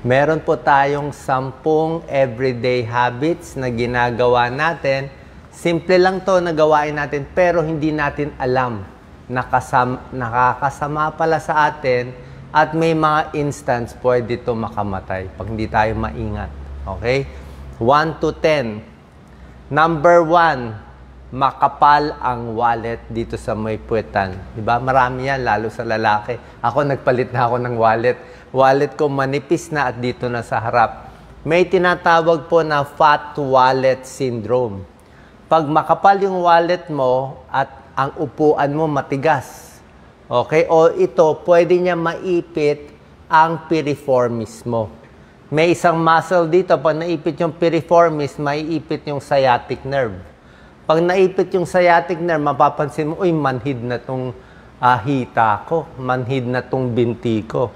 Meron po tayong 10 everyday habits na ginagawa natin. Simple lang to na gawain natin pero hindi natin alam. Nakakasama pala sa atin at may mga instance pwede ito makamatay pag hindi tayo maingat. Okay? 1 to 10. Number 1, makapal ang wallet dito sa may puwetan. Diba? Marami yan, lalo sa lalaki. Ako, nagpalit na ako ng wallet. Wallet ko manipis na at dito na sa harap. May tinatawag po na fat wallet syndrome. Pag makapal yung wallet mo at ang upuan mo matigas, okay? O ito, pwede niya maipit ang piriformis mo. May isang muscle dito, pag naipit yung piriformis, maiipit yung sciatic nerve. Pag naipit yung sciatic nerve, mapapansin mo, uy, manhid na tong hita ko, manhid na tong binti ko.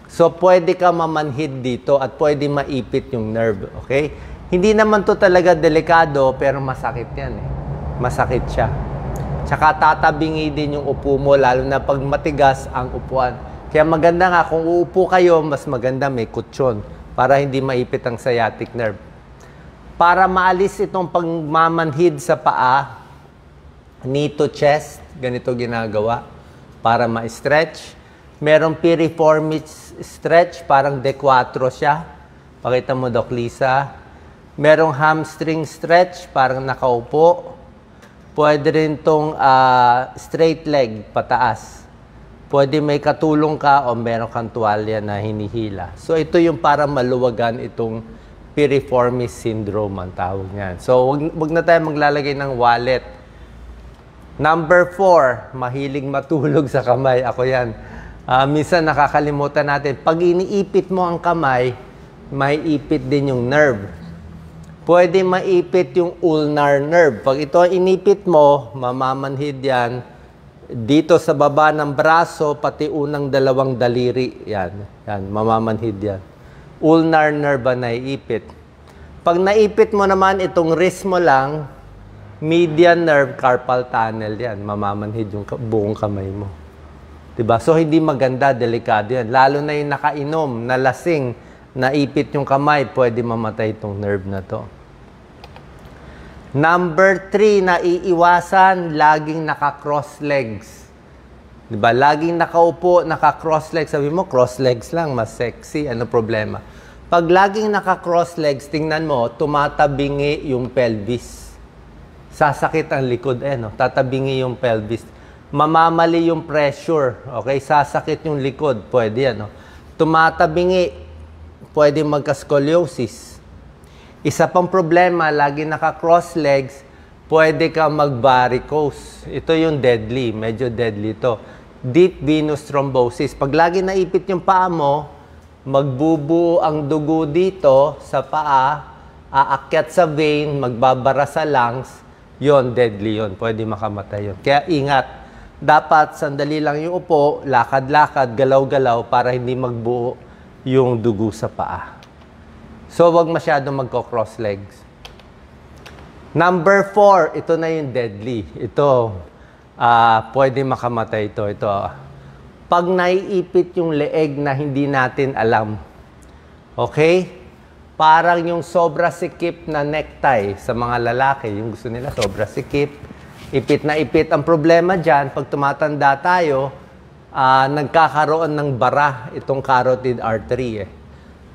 So, pwede ka mamanhid dito at pwede maipit yung nerve, okay? Hindi naman to talaga delikado, pero masakit yan eh. Masakit siya. Tsaka tatabingi din yung upo mo, lalo na pag matigas ang upuan. Kaya maganda nga, kung uupo kayo, mas maganda may kutsyon para hindi maipit ang sciatic nerve. Para maalis itong pagmamanhid sa paa, knee to chest, ganito ginagawa, para ma-stretch. Merong piriformis stretch, parang D4 siya. Pakita mo, Doc Lisa. Merong hamstring stretch, parang nakaupo. Pwede rin itong straight leg, pataas. Pwede may katulong ka o meron kang tuwalya na hinihila. So, ito yung para maluwagan itong piriformis syndrome ang tawag niyan. So, wag na tayo maglalagay ng wallet. Number 4, mahilig matulog sa kamay. Ako yan. Minsan nakakalimutan natin. Pag iniipit mo ang kamay, may ipit din yung nerve. Pwede maipit yung ulnar nerve. Pag ito inipit mo, mamamanhid yan. Dito sa baba ng braso, pati unang dalawang daliri. Yan, mamamanhid yan. Ulnar nerve ba naiipit? Pag naipit mo naman itong wrist mo lang, median nerve, carpal tunnel yan. Mamamanhid yung buong kamay mo. Diba? So, hindi maganda, delikado yan. Lalo na yung nakainom, nalasing, naipit yung kamay, pwede mamatay itong nerve na to. Number 3, naiiwasan, laging naka-cross legs. Diba? Laging nakaupo, naka-cross legs. Sabi mo, cross legs lang, mas sexy. Ano problema? Pag laging naka-cross legs, tingnan mo, tumatabingi yung pelvis. Sasakit ang likod, no? Tatabingi yung pelvis. Mamamali yung pressure, okay? Sasakit yung likod, pwede yan, no? Tumatabingi, pwede magka-scoliosis. Isa pang problema, lagi naka-cross legs, pwede ka mag-varicose. Ito yung deadly, medyo deadly to. Deep venous thrombosis. Pag lagi naipit yung paa mo, magbubuo ang dugo dito sa paa, aakyat sa vein, magbabara sa lungs, yon deadly yon, pwede makamatay yon. Kaya ingat. Dapat sandali lang yung upo, lakad-lakad, galaw-galaw para hindi magbuo yung dugo sa paa. So, wag masyadong magko-cross legs. Number 4, ito na yung deadly. Ito, pwede makamatay ito. Pag naiipit yung leeg na hindi natin alam. Okay? Parang yung sobra sikip na necktie sa mga lalaki. Yung gusto nila, sobra sikip. Ipit na ipit. Ang problema dyan, pag tumatanda tayo, nagkakaroon ng bara itong carotid artery.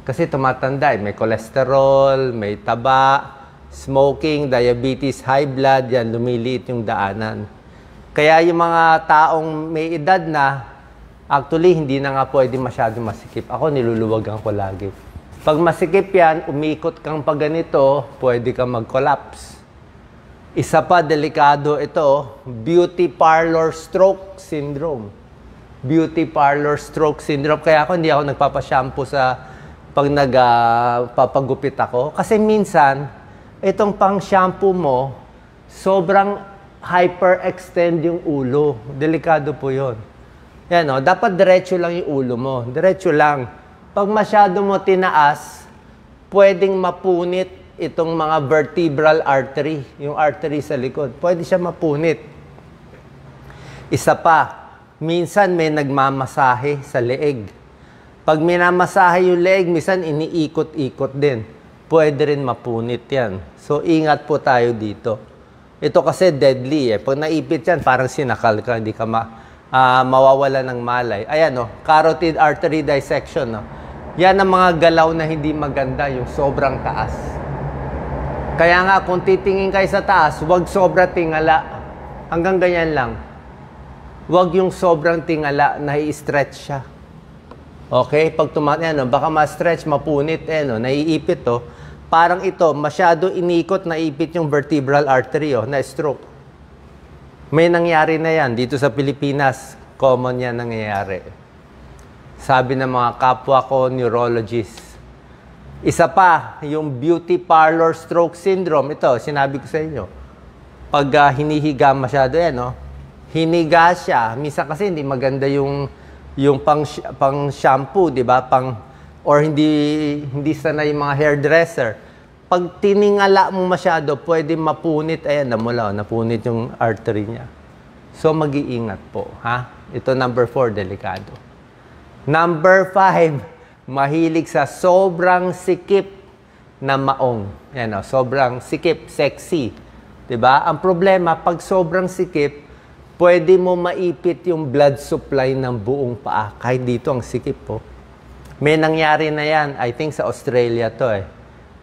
Kasi tumatanda, may cholesterol, may taba, smoking, diabetes, high blood, yan, lumiliit yung daanan. Kaya yung mga taong may edad na, actually, hindi na nga pwede masyado masikip. Ako, niluluwagan ko lagi. Pag masikip yan, umikot kang pag ganito, pwede kang mag-collapse. Isa pa, delikado ito, beauty parlor stroke syndrome. Beauty parlor stroke syndrome. Kaya ako, hindi ako nagpapashampoo sa pag nagpapagupit ako. Kasi minsan, itong pang-shampoo mo, sobrang hyperextend yung ulo. Delikado po yun. Yan, no? Dapat diretso lang yung ulo mo. Diretso lang. Pag masyado mo tinaas, pwedeng mapunit itong mga vertebral artery, yung artery sa likod. Pwede siya mapunit. Isa pa, minsan may nagmamasahe sa leeg. Pag minamasahe yung leg, minsan iniikot-ikot din. Pwede rin mapunit yan. So, ingat po tayo dito. Ito kasi deadly eh. Pag naipit yan, parang sinakal ka, hindi ka mawawala ng malay. Ayan carotid artery dissection. Yan ang mga galaw na hindi maganda, yung sobrang taas. Kaya nga, kung titingin kayo sa taas, huwag sobra tingala. Hanggang ganyan lang. Huwag yung sobrang tingala na i-stretch siya. Okay? Pag baka ma-stretch, mapunit, naiipit Parang ito, masyado inikot, naipit yung vertebral artery, na-stroke. May nangyari na yan. Dito sa Pilipinas, common yan nangyayari. Sabi ng mga kapwa ko, neurologists. Isa pa, yung beauty parlor stroke syndrome. Ito, sinabi ko sa inyo. Pag hinihiga masyado hiniga siya. Minsan kasi hindi maganda yung pang shampoo, di ba? Or hindi sanay yung mga hairdresser. Pag tiningala mo masyado, pwede mapunit. Ayan, napunit yung artery niya. So, mag-iingat po, ha? Ito, number 4, delikado. Number 5, mahilig sa sobrang sikip na maong. Yan, sobrang sikip, sexy. Diba? Ang problema, pag sobrang sikip, pwede mo maipit yung blood supply ng buong paa. Kahit dito ang sikip po. May nangyari na yan, I think sa Australia to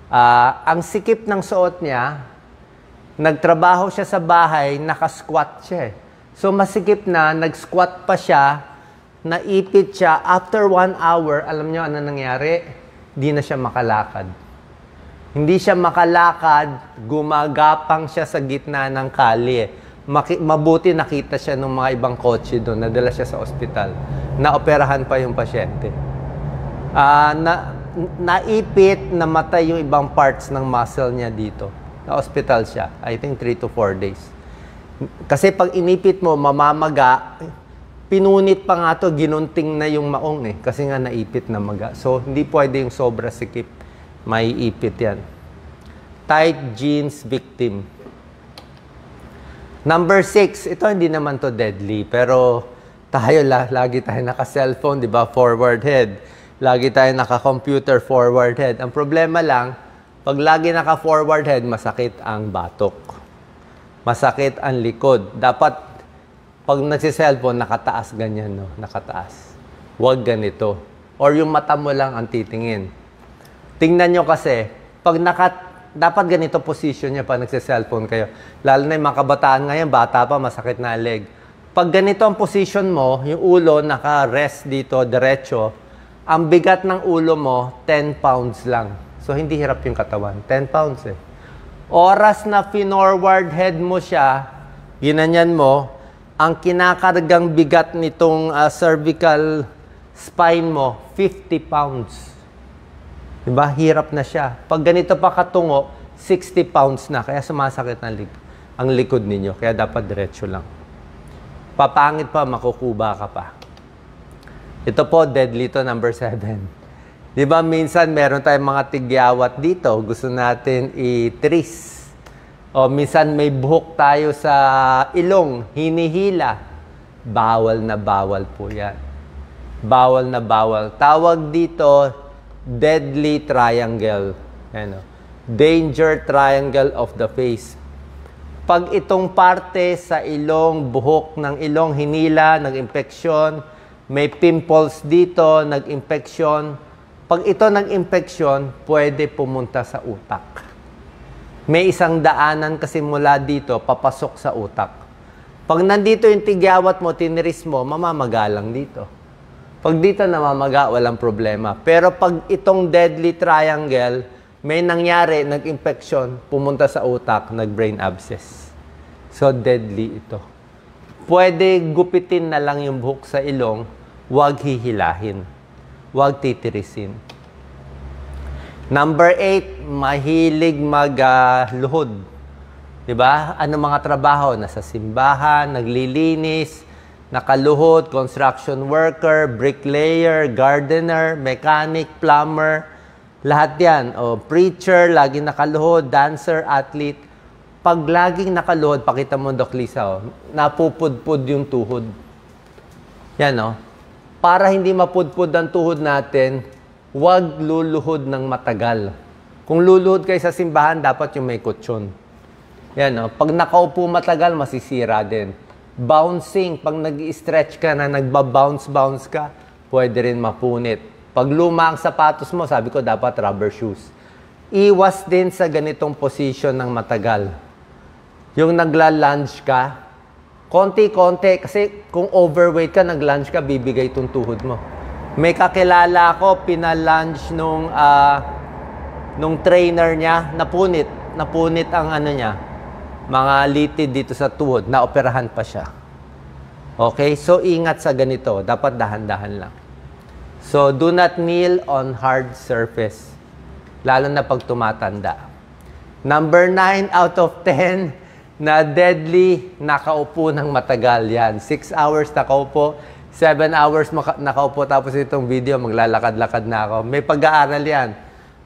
ang sikip ng suot niya, nagtrabaho siya sa bahay, nakasquat siya So masikip na, nag-squat pa siya, naipit siya. After 1 hour, alam niyo ano nangyari? Hindi na siya makalakad. Hindi siya makalakad, gumagapang siya sa gitna ng kalye. Mabuti nakita siya ng mga ibang kotse doon, nadala siya sa ospital. Naoperahan pa yung pasyente. Naipit, namatay yung ibang parts ng muscle niya dito. Na-hospital siya. I think 3 to 4 days. Kasi pag inipit mo, mamamaga, pinunit pa nga to, ginunting na yung maong Kasi nga naipit na maga. So, hindi pwede yung sobra sikip. May ipit yan. Tight jeans victim. Number 6, ito hindi naman to deadly, pero tayo lagi tayo naka-cellphone, di ba? Forward head. Lagi tayo naka-computer, forward head. Ang problema lang, pag lagi naka-forward head, masakit ang batok. Masakit ang likod. Dapat, pag nagsi-cellphone, nakataas ganyan, nakataas. Huwag ganito. Or yung mata mo lang ang titingin. Tingnan nyo kasi, pag dapat ganito position niya pag nagsi-cellphone kayo. Lalo na yung mga kabataan ngayon, bata pa, masakit na leg. Pag ganito ang position mo, yung ulo naka-rest dito, diretso, ang bigat ng ulo mo, 10 pounds lang. So, hindi hirap yung katawan. 10 pounds Oras na finorward head mo siya, ginanyan mo, ang kinakargang bigat nitong cervical spine mo, 50 pounds. Diba? Hirap na siya. Pag ganito pa katungo, 60 pounds na. Kaya sumasakit ang likod ninyo. Kaya dapat diretso lang. Papangit pa, makukuba ka pa. Ito po, deadly to, number 7. Diba, minsan meron tayong mga tigyawat dito. Gusto natin i-tris. O minsan may buhok tayo sa ilong, hinihila. Bawal na bawal po yan. Bawal na bawal. Tawag dito, deadly triangle. Danger triangle of the face. Pag itong parte sa ilong, buhok ng ilong, hinila, nag-impeksyon, may pimples dito, nag-impeksyon. Pag ito nag-impeksyon, pwede pumunta sa utak. May isang daanan kasi mula dito, papasok sa utak. Pag nandito yung tigyawat mo, tiniris mo, mamamaga lang dito. Pag dito namamaga, walang problema. Pero pag itong deadly triangle, may nangyari, nag-infection, pumunta sa utak, nag-brain abscess. So, deadly ito. Pwede gupitin na lang yung buhok sa ilong, huwag hihilahin. Huwag titirisin. Number 8, mahilig magluhod. Diba? Ano mga trabaho? Nasa simbahan, naglilinis, nakaluhod, construction worker, bricklayer, gardener, mechanic, plumber, lahat yan. O, preacher, laging nakaluhod, dancer, athlete. Pag laging nakaluhod, pakita mo, Doc Lisa, napupudpud yung tuhod. Yan, para hindi mapudpud ang tuhod natin, huwag luluhod ng matagal. Kung luluhod kayo sa simbahan, dapat yung may kutsyon. Yan, no? Pag nakaupo matagal, masisira din. Bouncing, pag nag-stretch ka na, nagba-bounce ka, pwede rin mapunit. Pag luma ang sapatos mo, sabi ko, dapat rubber shoes. Iwas din sa ganitong position ng matagal. Yung nagla-lunge ka, konti-konti, kasi kung overweight ka, nag-lunge ka, bibigay itong tuhod mo. May kakilala ko, pinalunge nung trainer niya, napunit ang ano niya, mga litid dito sa tuhod, naoperahan pa siya. Okay? So, ingat sa ganito. Dapat dahan-dahan lang. So, do not kneel on hard surface. Lalo na pag tumatanda. Number 9 out of 10 na deadly nakaupo ng matagal. Yan. 6 hours nakaupo, 7 hours nakaupo, tapos itong video, maglalakad-lakad na ako. May pag-aaral yan.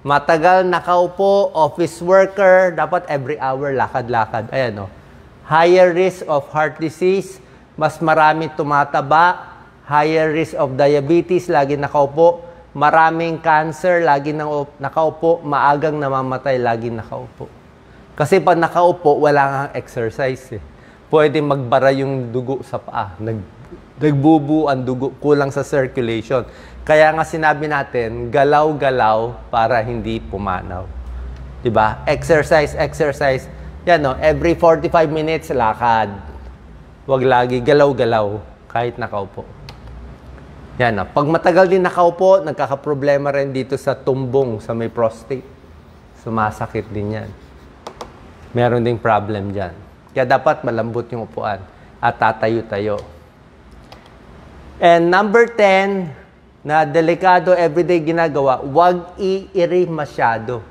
Matagal nakaupo, office worker, dapat every hour lakad-lakad. Ayan o. Higher risk of heart disease, mas marami tumataba, higher risk of diabetes, lagi nakaupo, maraming cancer, lagi nakaupo, maagang namamatay, lagi nakaupo. Kasi pag nakaupo, wala kang exercise. Pwede magbara yung dugo sa paa. Nagbubu ang dugo, kulang sa circulation. Kaya nga sinabi natin, galaw-galaw para hindi pumanaw. Diba? Exercise. Yan no, every 45 minutes, lakad. Huwag lagi galaw-galaw, kahit nakaupo. Yan no. Pag matagal din nakaupo, nagkakaproblema rin dito sa tumbong, sa may prostate. Sumasakit din yan. Meron ding problem dyan. Kaya dapat malambot yung upuan at tatayo-tayo. And number 10, na delikado everyday ginagawa, huwag iiri masyado.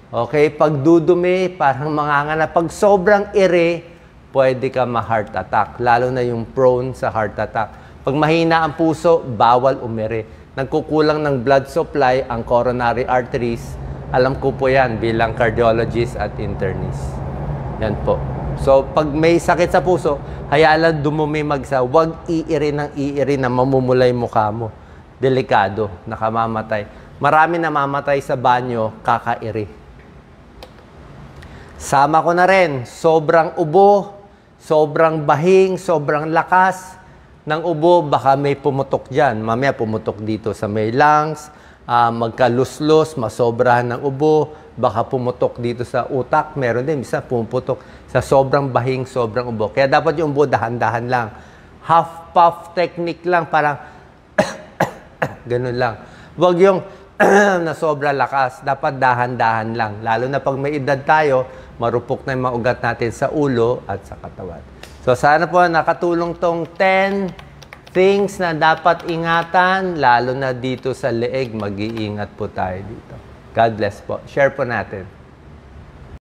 Okay? Pag dudumi, parang mangangana. Pag sobrang iri, pwede ka ma-heart attack. Lalo na yung prone sa heart attack. Pag mahina ang puso, bawal umiri. Nagkukulang ng blood supply ang coronary arteries. Alam ko po yan bilang cardiologist at internist. Yan po. So, pag may sakit sa puso, hayaan lang dumumi magsa. Huwag iiri ng iiri na mamumulay mukha mo. Delikado, nakamamatay. Marami namamatay sa banyo, kakairi. Sama ko na rin, sobrang ubo, sobrang bahing, sobrang lakas ng ubo, baka may pumutok dyan. Mamaya pumutok dito sa may lungs, magkaluslos, masobrahan ng ubo, baka pumutok dito sa utak, meron din, bisa pumutok sa sobrang bahing, sobrang ubo. Kaya dapat yung ubo, dahan-dahan lang. Half-puff technique lang, parang ganun lang. Huwag yung na sobra lakas, dapat dahan-dahan lang. Lalo na pag may edad tayo, marupok na yung mga ugat natin sa ulo at sa katawan. So sana po nakatulong tong 10 things na dapat ingatan, lalo na dito sa leeg, mag-iingat po tayo dito. God bless po. Share po natin.